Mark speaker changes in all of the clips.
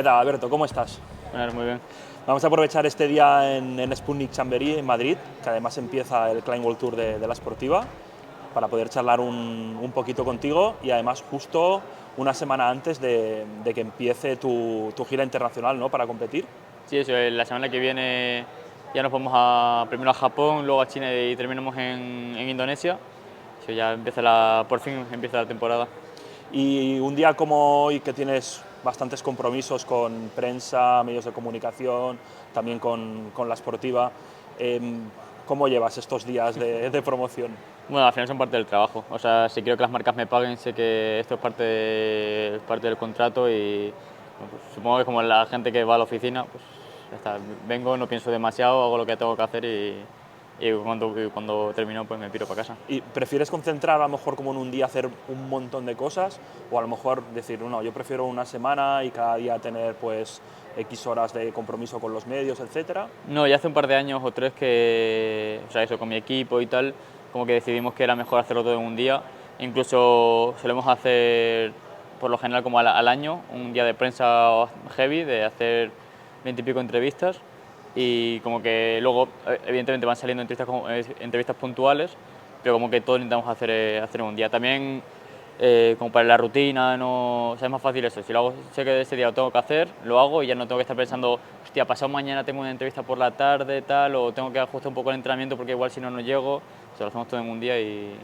Speaker 1: ¿Qué tal, Alberto? ¿Cómo estás?
Speaker 2: Bueno, muy bien.
Speaker 1: Vamos a aprovechar este día en Sputnik Chamberí, en Madrid, que además empieza el Klein World Tour de la Sportiva, para poder charlar un poquito contigo y además justo una semana antes de que empiece tu gira internacional, ¿no?, para competir.
Speaker 2: Sí, eso, la semana que viene ya nos vamos primero a Japón, luego a China y terminamos en Indonesia. Sí, ya por fin empieza la temporada.
Speaker 1: Y un día como hoy, que tienes bastantes compromisos con prensa, medios de comunicación, también con la Sportiva, ¿cómo llevas estos días de promoción?
Speaker 2: Bueno, al final son parte del trabajo. O sea, si quiero que las marcas me paguen, sé que esto es parte del contrato y bueno, pues, supongo que como la gente que va a la oficina, pues ya está. Vengo, no pienso demasiado, hago lo que tengo que hacer y cuando termino pues me piro para casa.
Speaker 1: ¿Y prefieres concentrar a lo mejor como en un día hacer un montón de cosas o a lo mejor decir, no, yo prefiero una semana y cada día tener pues X horas de compromiso con los medios, etcétera?
Speaker 2: No, ya hace un par de años o tres que, o sea, eso, con mi equipo y tal, como que decidimos que era mejor hacerlo todo en un día. Incluso solemos hacer, por lo general, como al año, un día de prensa heavy, de hacer 20 y pico entrevistas. Y como que luego, evidentemente, van saliendo entrevistas puntuales, pero como que todo lo intentamos hacer en un día. También como para la rutina, no, o sea, es más fácil eso. Si lo hago, sé que ese día lo tengo que hacer, lo hago y ya no tengo que estar pensando, hostia, pasado mañana tengo una entrevista por la tarde, tal, o tengo que ajustar un poco el entrenamiento porque igual si no, no llego. O sea, lo hacemos todo en un día y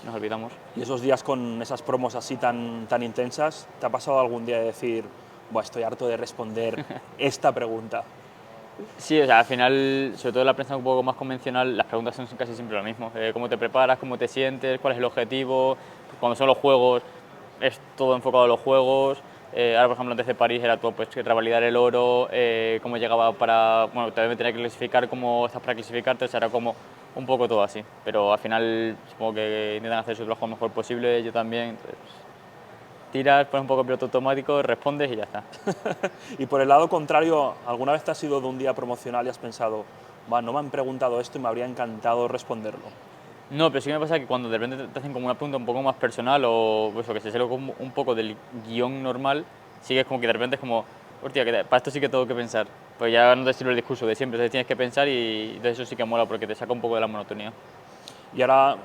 Speaker 2: nos olvidamos.
Speaker 1: Y esos días con esas promos así tan intensas, ¿te ha pasado algún día de decir, buah, estoy harto de responder esta pregunta?
Speaker 2: Sí, o sea, al final, sobre todo en la prensa un poco más convencional, las preguntas son casi siempre lo mismo. ¿Cómo te preparas? ¿Cómo te sientes? ¿Cuál es el objetivo? Cuando son los juegos, es todo enfocado a los juegos. Ahora, por ejemplo, antes de París era todo pues revalidar el oro, cómo llegaba bueno, también tenía que clasificar, cómo estás para clasificarte, o sea, era como un poco todo así. Pero al final, supongo que intentan hacer su trabajo lo mejor posible, yo también. Entonces, tiras, pones un poco de piloto automático, respondes y ya está.
Speaker 1: Y por el lado contrario, ¿alguna vez te has ido de un día promocional y has pensado, va, no me han preguntado esto y me habría encantado responderlo?
Speaker 2: No, pero sí que me pasa que cuando de repente te hacen como una pregunta un poco más personal o pues, o que se sale como un poco del guión normal, sí que es como que de repente es como, hostia, para esto sí que tengo que pensar. Pues ya no te sirve el discurso de siempre, entonces tienes que pensar y de eso sí que mola porque te saca un poco de la monotonía.
Speaker 1: Y ahora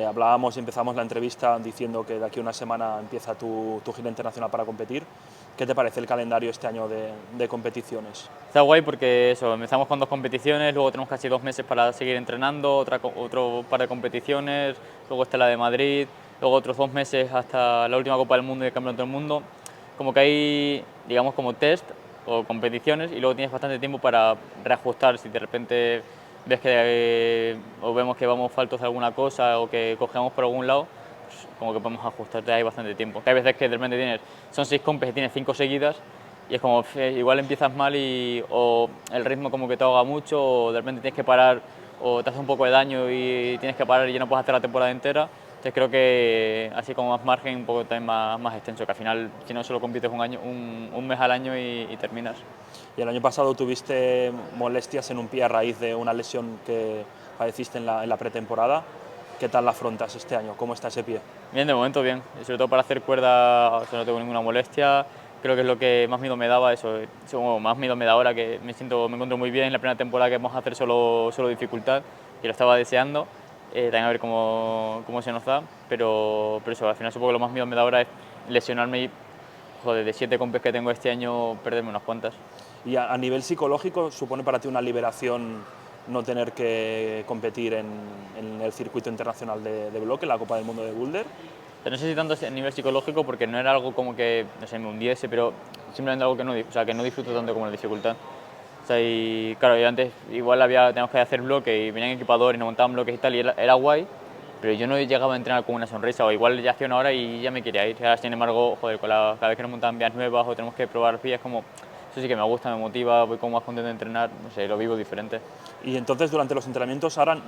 Speaker 1: hablábamos y empezamos la entrevista diciendo que de aquí a una semana empieza tu gira internacional para competir. ¿Qué te parece el calendario este año de competiciones?
Speaker 2: Está guay porque eso, empezamos con 2 competiciones, luego tenemos casi 2 meses para seguir entrenando, otro par de competiciones, luego está la de Madrid, luego otros 2 meses hasta la última Copa del Mundo y el Campeonato del Mundo. Como que hay, digamos, como test o competiciones y luego tienes bastante tiempo para reajustar si de repente ves o vemos que vamos faltos de alguna cosa o que cogemos por algún lado, pues como que podemos ajustarte ahí bastante tiempo. Que hay veces que de repente son 6 compes y tienes 5 seguidas y es como, igual empiezas mal o el ritmo como que te ahoga mucho, o de repente tienes que parar, o te hace un poco de daño y tienes que parar y ya no puedes hacer la temporada entera. Entonces creo que así como más margen, un poco también más extenso, que al final si no solo compites un mes al año y terminas.
Speaker 1: Y el año pasado tuviste molestias en un pie a raíz de una lesión que padeciste en la pretemporada. ¿Qué tal la afrontas este año? ¿Cómo está ese pie?
Speaker 2: Bien, de momento bien, y sobre todo para hacer cuerda, o sea, no tengo ninguna molestia. Creo que es lo que más miedo me daba, bueno, más miedo me da ahora que me encuentro muy bien en la primera temporada que vamos a hacer solo dificultad y lo estaba deseando. También a ver cómo se nos da, pero eso, al final supongo que lo más miedo me da ahora es lesionarme y, joder, de 7 compes que tengo este año, perderme unas cuantas.
Speaker 1: Y a nivel psicológico, ¿supone para ti una liberación no tener que competir en el circuito internacional de bloque, la Copa del Mundo de Boulder?
Speaker 2: Pero no sé si tanto a nivel psicológico, porque no era algo como que, no sé, me hundiese, pero simplemente algo que no disfruto tanto como la dificultad. O sea, y claro, yo antes igual teníamos que hacer bloque y venían equipadores y nos montaban bloques y tal, y era guay, pero yo no llegaba a entrenar con una sonrisa, o igual ya hacía una hora y ya me quería ir. Ahora, sin embargo, joder, cada vez que nos montaban vías nuevas o tenemos que probar vías, como, eso sí que me gusta, me motiva, voy como más contento de entrenar, no sé, lo vivo diferente.
Speaker 1: Y entonces durante los entrenamientos, ahora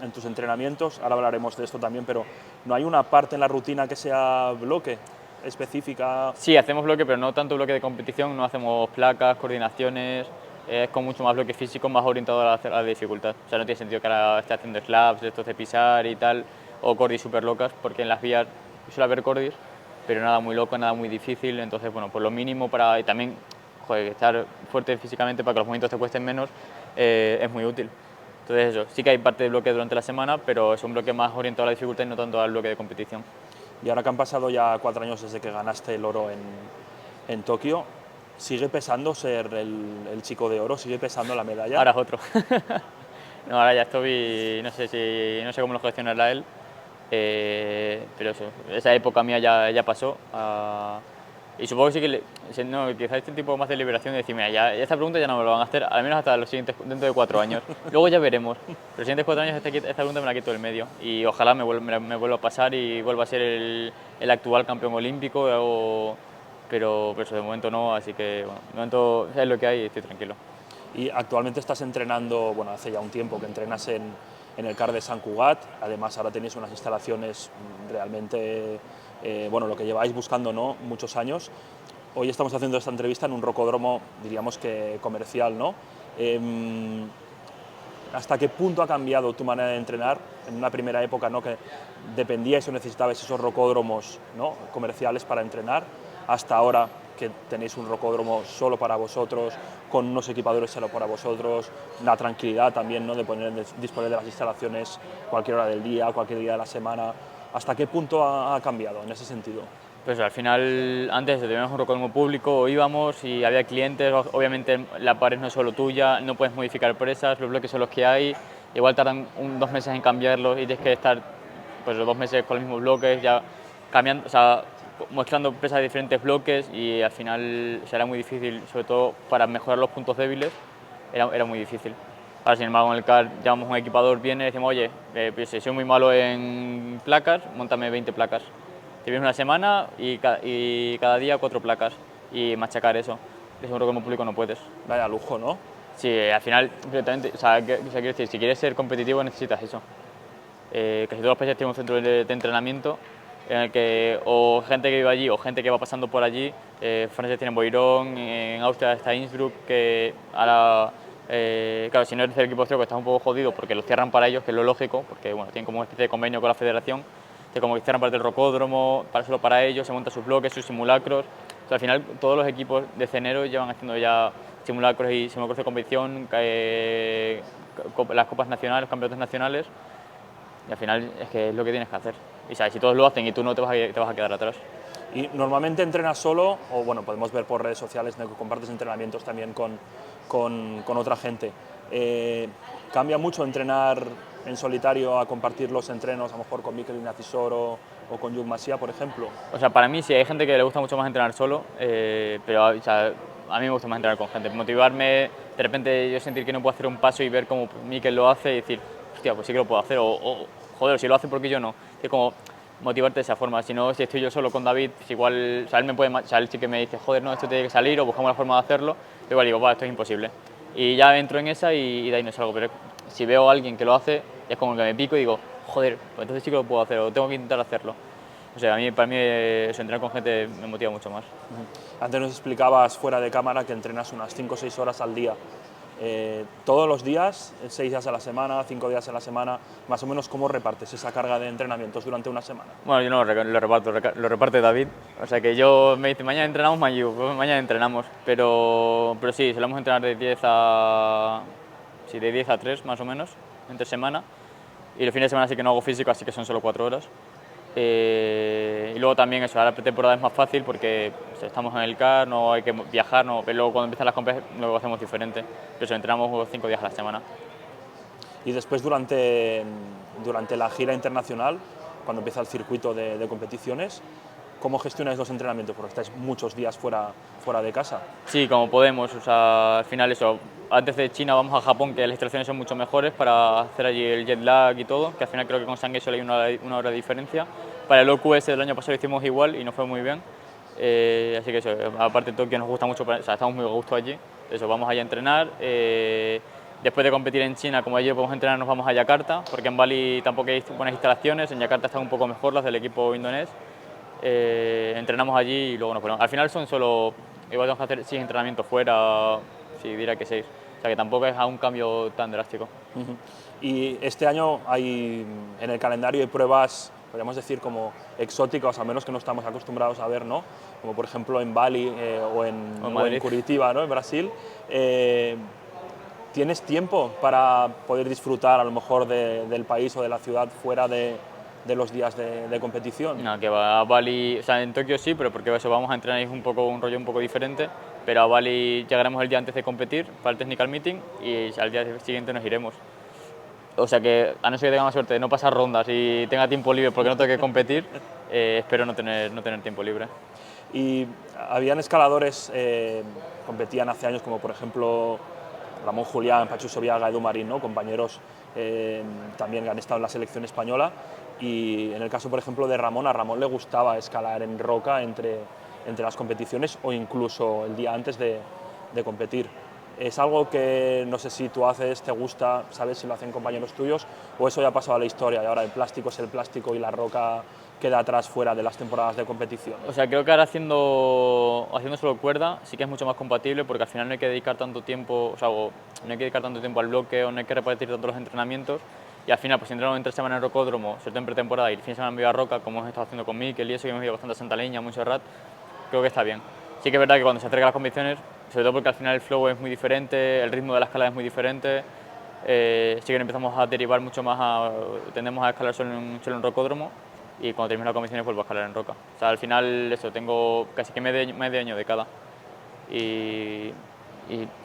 Speaker 1: en tus entrenamientos, ahora hablaremos de esto también, pero ¿no hay una parte en la rutina que sea bloque específica?
Speaker 2: Sí, hacemos bloque, pero no tanto bloque de competición, no hacemos placas, coordinaciones, es con mucho más bloque físico, más orientado a la dificultad. O sea, no tiene sentido que ahora esté haciendo slabs, estos de pisar y tal, o cordis súper locas, porque en las vías suele haber cordis, pero nada muy loco, nada muy difícil, entonces, bueno, pues lo mínimo y también joder, estar fuerte físicamente para que los movimientos te cuesten menos es muy útil. Entonces eso, sí que hay parte de bloque durante la semana, pero es un bloque más orientado a la dificultad y no tanto al bloque de competición.
Speaker 1: Y ahora que han pasado ya 4 años desde que ganaste el oro en Tokio, ¿sigue pesando ser el chico de oro? ¿Sigue pesando la medalla?
Speaker 2: Ahora es otro. No, ahora ya estoy, no sé cómo lo gestionará él, pero eso, esa época mía ya pasó. Y supongo que sí que, no, quizás este tipo más de liberación de decir, mira, ya esta pregunta ya no me lo van a hacer, al menos hasta los siguientes, dentro de 4 años. Luego ya veremos. Pero los siguientes 4 años esta pregunta me la quito del medio. Y ojalá me vuelva a pasar y vuelva a ser el actual campeón olímpico, pero eso de momento no, así que bueno, de momento es lo que hay y estoy tranquilo.
Speaker 1: Y actualmente estás entrenando, bueno, hace ya un tiempo que entrenas en el CAR de Sant Cugat, además ahora tenéis unas instalaciones realmente, bueno, lo que lleváis buscando, ¿no?, muchos años. Hoy estamos haciendo esta entrevista en un rocódromo, diríamos que comercial, ¿no? ¿Hasta qué punto ha cambiado tu manera de entrenar? En una primera época, ¿no?, que dependíais o necesitabais esos rocódromos, ¿no?, comerciales para entrenar, hasta ahora que tenéis un rocódromo solo para vosotros, con unos equipadores solo para vosotros, la tranquilidad también, ¿no?, de disponer de las instalaciones cualquier hora del día, cualquier día de la semana. ¿Hasta qué punto ha cambiado en ese sentido?
Speaker 2: Pues al final, antes teníamos un rocódromo público, íbamos y había clientes, obviamente la pared no es solo tuya, no puedes modificar presas, los bloques son los que hay, igual tardan 2 meses en cambiarlos y tienes que estar pues, los 2 meses con los mismos bloques, ya cambiando, o sea, mostrando presas de diferentes bloques y al final será muy difícil, sobre todo para mejorar los puntos débiles, era muy difícil. Ahora, sin embargo, en el CAR llamamos a un equipador, viene y decimos, oye, pues, si soy muy malo en placas, móntame 20 placas. Te vienes una semana y cada día 4 placas y machacar eso. Es un como público no puedes.
Speaker 1: Vaya lujo, ¿no?
Speaker 2: Sí, al final, directamente, o sea, quiero decir, si quieres ser competitivo necesitas eso. Casi todos los países tienen un centro de entrenamiento en el que o gente que vive allí o gente que va pasando por allí. Francia tiene Boiron, en Austria está Innsbruck, que ahora, claro, si no eres del equipo austríaco estás un poco jodido porque lo cierran para ellos, que es lo lógico, porque bueno, tienen como una especie de convenio con la federación, que como que cierran parte del rocódromo, solo para ellos, se montan sus bloques, sus simulacros. O sea, al final todos los equipos de Cenero llevan haciendo ya simulacros de competición, las copas nacionales, los campeonatos nacionales, y al final es que es lo que tienes que hacer. Y sabes, si todos lo hacen y tú no te vas a quedar atrás.
Speaker 1: Y normalmente entrenas solo, o bueno, podemos ver por redes sociales que compartes entrenamientos también con otra gente. ¿Cambia mucho entrenar en solitario a compartir los entrenos, a lo mejor con Mikel Inacisoro o con Lluc Masia, por ejemplo?
Speaker 2: O sea, para mí sí, hay gente que le gusta mucho más entrenar solo, pero o sea, a mí me gusta más entrenar con gente. Motivarme, de repente yo sentir que no puedo hacer un paso y ver cómo Mikel lo hace y decir, hostia, pues sí que lo puedo hacer, o joder, si lo hace, ¿por qué yo no? Es como motivarte de esa forma. Si no, si estoy yo solo con David, pues igual, o sea, él sí que me dice, joder, no, esto tiene que salir, o buscamos la forma de hacerlo, yo igual digo, va, esto es imposible. Y ya entro en esa y de ahí no salgo, pero si veo a alguien que lo hace, es como que me pico y digo, joder, pues entonces sí que lo puedo hacer, o tengo que intentar hacerlo. O sea, para mí entrenar con gente me motiva mucho más.
Speaker 1: Antes nos explicabas fuera de cámara que entrenas unas 5 o 6 horas al día. Todos los días, 6 días a la semana, 5 días a la semana, más o menos, ¿cómo repartes esa carga de entrenamientos durante una semana?
Speaker 2: Bueno, yo no lo reparto, lo reparte David. O sea que yo me dice, mañana entrenamos, pues mañana entrenamos. Pero sí, solemos entrenar de 10 a 3 más o menos, entre semana. Y los fines de semana sí que no hago físico, así que son solo 4 horas. Y luego también eso, ahora la pretemporada es más fácil porque estamos en el CAR, no hay que viajar, no, pero luego cuando empiezan las compras lo hacemos diferente. Pero eso, entrenamos 5 días a la semana.
Speaker 1: Y después durante la gira internacional, cuando empieza el circuito de competiciones, ¿cómo gestionáis los entrenamientos? Porque estáis muchos días fuera de casa.
Speaker 2: Sí, como podemos, o sea, al final eso, antes de China vamos a Japón, que las instalaciones son mucho mejores para hacer allí el jet lag y todo, que al final creo que con Shanghai solo hay una hora de diferencia. Para el OQS del año pasado lo hicimos igual y nos fue muy bien. Así que eso, aparte de Tokio nos gusta mucho, o sea, estamos muy a gusto allí, eso, vamos allá a entrenar. Después de competir en China, como allí podemos entrenar, nos vamos a Yakarta, porque en Bali tampoco hay buenas instalaciones, en Yakarta están un poco mejor las del equipo indonés. Entrenamos allí y luego nos ponemos. Al final son solo, igual tenemos que hacer 6 entrenamientos fuera, sí, diría que 6. O sea que tampoco es a un cambio tan drástico.
Speaker 1: Y este año hay en el calendario hay pruebas podríamos decir, como exóticos, al menos que no estamos acostumbrados a ver, ¿no? Como por ejemplo en Bali o en Curitiba, ¿no? En Brasil. ¿Tienes tiempo para poder disfrutar a lo mejor del país o de la ciudad fuera de los días de competición?
Speaker 2: No, que va a Bali, o sea, en Tokio sí, pero porque eso vamos a entrenar y es un rollo un poco diferente, pero a Bali llegaremos el día antes de competir para el technical meeting y al día siguiente nos iremos. O sea que, a no ser que tenga la suerte de no pasar rondas y tenga tiempo libre porque no tengo que competir, espero no tener tiempo libre.
Speaker 1: Y habían escaladores, competían hace años, como por ejemplo Ramón Julián, Pachu Sobiaga, Edu Marín, ¿no? Compañeros también que han estado en la selección española. Y en el caso, por ejemplo, de Ramón, a Ramón le gustaba escalar en roca entre las competiciones o incluso el día antes de competir. ¿Es algo que no sé si tú haces, te gusta, sabes si lo hacen compañeros tuyos o eso ya ha pasado a la historia y ahora el plástico es el plástico y la roca queda atrás fuera de las temporadas de competición?
Speaker 2: O sea, creo que ahora haciendo solo cuerda sí que es mucho más compatible porque al final no hay que dedicar tanto tiempo, o sea, no hay que dedicar tanto tiempo al bloque o no hay que repartir tanto los entrenamientos y al final pues si entreno en 3 semanas en rocódromo, sobre todo en pretemporada y el fin de semana me voy a roca como hemos estado haciendo con Mikel y eso, que hemos ido bastante a Santa Leña, a Montserrat, creo que está bien. Sí que es verdad que cuando se acercan las competiciones, sobre todo porque al final el flow es muy diferente, el ritmo de la escalada es muy diferente, sí que empezamos a derivar mucho más, tendemos a escalar solo en rocódromo y cuando termino las competiciones vuelvo a escalar en roca. O sea, al final eso, tengo casi que medio año de cada y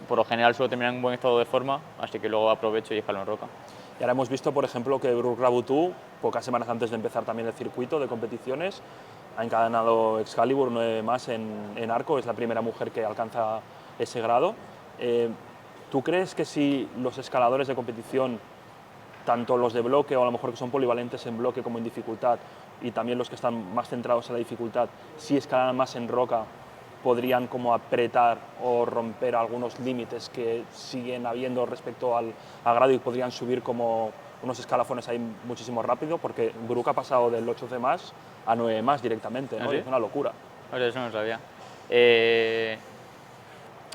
Speaker 2: por lo general suelo terminar en buen estado de forma, así que luego aprovecho y escalo en roca.
Speaker 1: Y ahora hemos visto, por ejemplo, que Brooke Raboutou, pocas semanas antes de empezar también el circuito de competiciones, ha encadenado Excalibur 9 más en arco, es la primera mujer que alcanza ese grado. ¿Tú crees que si los escaladores de competición, tanto los de bloque o a lo mejor que son polivalentes en bloque como en dificultad, y también los que están más centrados en la dificultad, si escalan más en roca, podrían como apretar o romper algunos límites que siguen habiendo respecto al grado y podrían subir como unos escalafones ahí muchísimo rápido? Porque Brooke ha pasado del 8C más a 9 más directamente, ¿no?
Speaker 2: ¿Ah, sí?
Speaker 1: Es una locura.
Speaker 2: O sea, eso no lo sabía.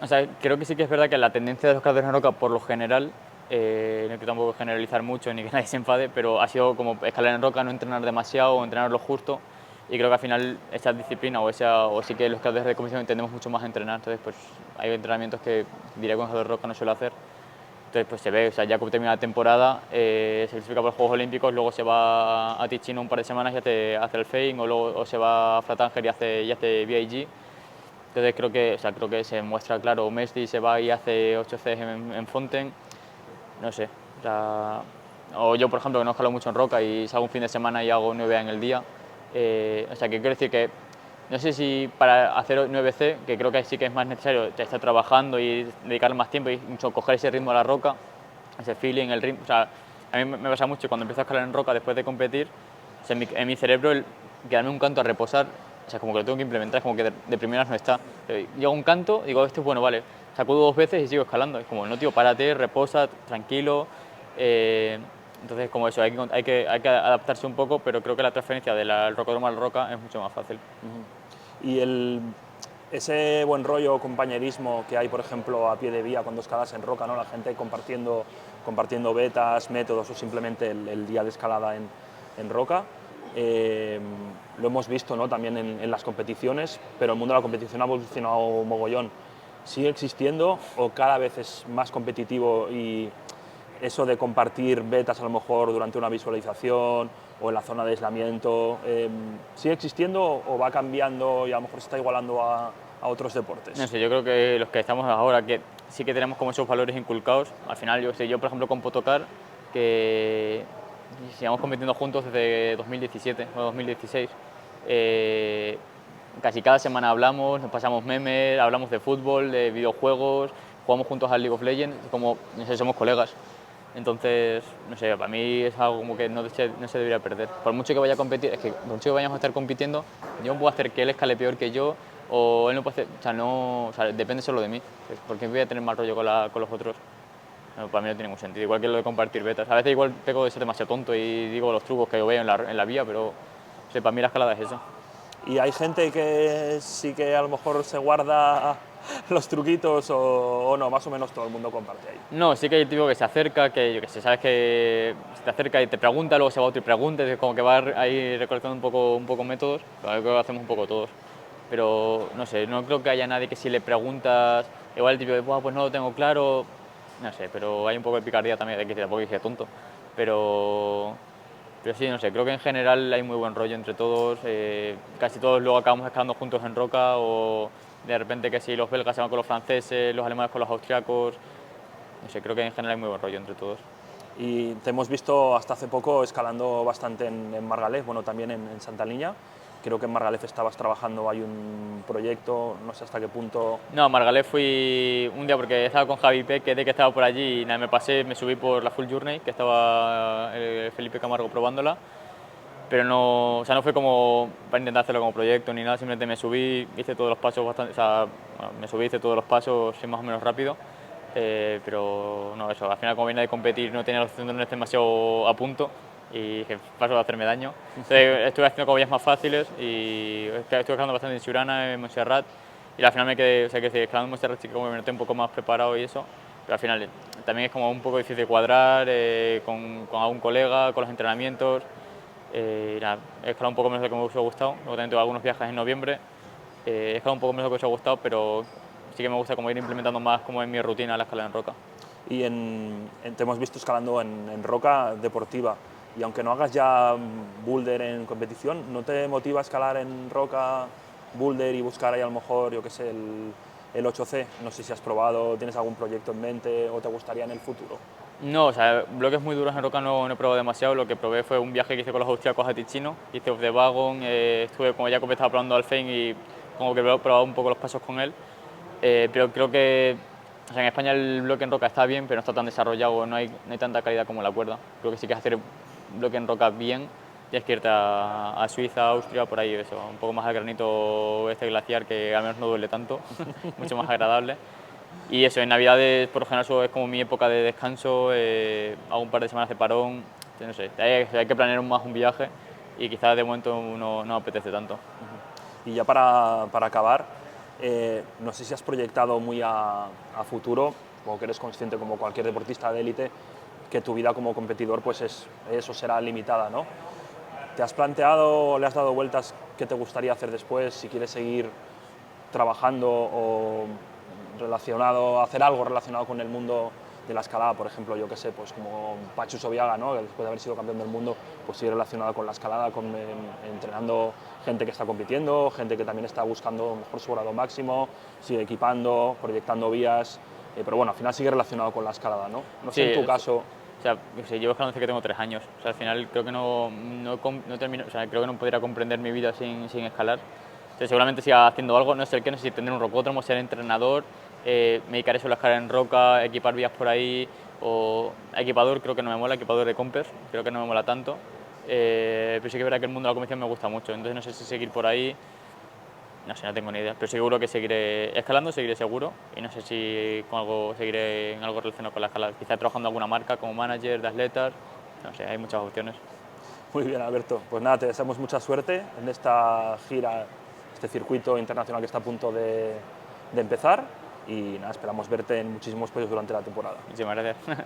Speaker 2: O sea, creo que sí que es verdad que la tendencia de los escaladores en roca, por lo general, no hay que tampoco generalizar mucho ni que nadie se enfade, pero ha sido como escalar en roca, no entrenar demasiado o entrenar lo justo. Y creo que al final esa disciplina o sí que los escaladores de competición entendemos mucho más a entrenar. Entonces, pues hay entrenamientos que diría que un escalador de roca no suele hacer. Entonces, pues se ve, o sea, ya que termina la temporada, se clasifica para los Juegos Olímpicos, luego se va a Ticino un par de semanas y hace el FEIN, o se va a Flatanger y hace BIG. Entonces creo que se muestra claro, Messi se va y hace 8C en Fonten, no sé. O yo, por ejemplo, que no escalo mucho en roca y salgo un fin de semana y hago 9A en el día. O sea, que quiero decir que no sé si para hacer 9C, que creo que sí que es más necesario estar trabajando y dedicarle más tiempo y mucho coger ese ritmo a la roca, ese feeling, el ritmo. O sea, a mí me pasa mucho cuando empiezo a escalar en roca después de competir, o sea, en mi cerebro el quedarme un canto a reposar, o sea, como que lo tengo que implementar, es como que de primeras no está. Llega un canto, digo, este es bueno, vale, sacudo 2 veces y sigo escalando. Es como, no, tío, párate, reposa, tranquilo. Entonces, como eso, hay que adaptarse un poco, pero creo que la transferencia del rocódromo a la roca es mucho más fácil.
Speaker 1: Y ese buen rollo, compañerismo que hay, por ejemplo, a pie de vía cuando escalas en roca, ¿no? La gente compartiendo betas, métodos o simplemente el día de escalada en roca. Lo hemos visto, ¿no? También en las competiciones, pero el mundo de la competición ha evolucionado mogollón. ¿Sigue existiendo o cada vez es más competitivo y eso de compartir betas a lo mejor durante una visualización o en la zona de aislamiento, sigue existiendo o va cambiando y a lo mejor se está igualando a otros deportes?
Speaker 2: No sé, yo creo que los que estamos ahora, que sí que tenemos como esos valores inculcados, al final yo por ejemplo con Potocar, que sigamos compitiendo juntos desde 2017 o 2016, casi cada semana hablamos, nos pasamos memes, hablamos de fútbol, de videojuegos, jugamos juntos al League of Legends, como, no sé, somos colegas. Entonces, no sé, para mí es algo como que no se debería perder. Por mucho que vaya a competir, es que por mucho que vayamos a estar compitiendo, yo no puedo hacer que él escale peor que yo, o él no puede hacer, o sea, depende solo de mí, porque voy a tener mal rollo con los otros. No, para mí no tiene ningún sentido, igual que lo de compartir betas. A veces igual pego de ser demasiado tonto y digo los trucos que yo veo en la vía, pero o sea, para mí la escalada es eso.
Speaker 1: Y hay gente que sí que a lo mejor se guarda los truquitos o no, más o menos todo el mundo comparte ahí.
Speaker 2: No, sí que hay el tipo que se acerca, que yo que sé, sabes que se te acerca y te pregunta, luego se va otro y pregunta, es como que va ahí recolectando un poco métodos, creo que lo hacemos un poco todos. Pero no sé, no creo que haya nadie que si le preguntas, igual el tipo de, "Buah, pues no lo tengo claro", no sé, pero hay un poco de picardía también, de que tampoco que sea tonto, pero, pero sí, no sé, creo que en general hay muy buen rollo entre todos, casi todos luego acabamos escalando juntos en roca o de repente que si los belgas se van con los franceses, los alemanes con los austriacos, no sé, creo que en general hay muy buen rollo entre todos.
Speaker 1: Y te hemos visto hasta hace poco escalando bastante en Margalef, bueno, también en Santa Liña. Creo que en Margalef estabas trabajando, hay un proyecto, no sé hasta qué punto.
Speaker 2: No, a Margalef fui un día porque estaba con Javi Peque, que estaba por allí y nada, me pasé, me subí por la Full Journey, que estaba Felipe Camargo probándola, pero no, o sea, no fue como para intentar hacerlo como proyecto ni nada, simplemente me subí, hice todos los pasos bastante, o sea, bueno, me subí, hice todos los pasos sí, más o menos rápido, pero no, eso, al final como venía de competir no tenía los cinturones demasiado a punto y dije, paso de hacerme daño. Entonces estuve haciendo como vías más fáciles y estuve escalando bastante en Siurana, en Montserrat, y al final me quedé, o sea, que escalando en Montserrat sí que como me noté un poco más preparado y eso, pero al final también es como un poco difícil de cuadrar con algún colega, con los entrenamientos. Nada, he escalado un poco menos de lo que me hubiese gustado, luego también tuve algunos viajes en noviembre, he escalado un poco menos de lo que me hubiese gustado, pero sí que me gusta como ir implementando más como en mi rutina la escalada en roca.
Speaker 1: Y te hemos visto escalando en roca deportiva. Y aunque no hagas ya boulder en competición, ¿no te motiva a escalar en roca boulder y buscar ahí a lo mejor, yo qué sé, el 8C? No sé si has probado, tienes algún proyecto en mente o te gustaría en el futuro.
Speaker 2: No, o sea, bloques muy duros en roca no he probado demasiado, lo que probé fue un viaje que hice con los austriacos a Ticino, hice off the wagon, estuve como ya que estaba probando Alfein y como que he probado un poco los pasos con él, pero creo que o sea, en España el bloque en roca está bien, pero no está tan desarrollado, no hay tanta calidad como la cuerda. Creo que si quieres hacer bloque en roca bien, tienes que irte a Suiza, Austria, por ahí, eso, un poco más al granito este glaciar que al menos no duele tanto, mucho más agradable. Y eso, en Navidades por lo general eso es como mi época de descanso, hago un par de semanas de parón, no sé, hay que planear más un viaje y quizás de momento no me apetece tanto.
Speaker 1: Y ya para acabar, no sé si has proyectado muy a futuro, o que eres consciente como cualquier deportista de élite, que tu vida como competidor pues eso será limitada, ¿no? ¿Te has planteado, le has dado vueltas qué te gustaría hacer después, si quieres seguir trabajando o hacer algo relacionado con el mundo de la escalada, por ejemplo, yo qué sé, pues como Pachu Sobiaga, ¿no? Que después de haber sido campeón del mundo, pues sigue relacionado con la escalada, entrenando gente que está compitiendo, gente que también está buscando mejor su grado máximo, sigue equipando, proyectando vías, pero bueno, al final sigue relacionado con la escalada, ¿no? No sé
Speaker 2: Sí,
Speaker 1: en tu caso.
Speaker 2: o sea, llevo escalando desde que tengo 3 años. O sea, al final creo que no termino, o sea, creo que no podría comprender mi vida sin escalar. Entonces, seguramente siga haciendo algo, no sé el qué, no sé si tener un rocódromo, ser entrenador, me dedicaré solo a escalar en roca, equipar vías por ahí, o equipador creo que no me mola, equipador de compers, creo que no me mola tanto. Pero sí que es verdad que el mundo de la competición me gusta mucho, entonces no sé si seguir por ahí, no sé, no tengo ni idea, pero seguro que seguiré escalando, seguiré seguro, y no sé si con algo seguiré en algo relacionado con la escalada, quizá trabajando en alguna marca como manager de atletas, no sé, hay muchas opciones.
Speaker 1: Muy bien, Alberto. Pues nada, te deseamos mucha suerte en esta gira, este circuito internacional que está a punto de empezar y nada, esperamos verte en muchísimos países durante la temporada.
Speaker 2: Muchísimas gracias.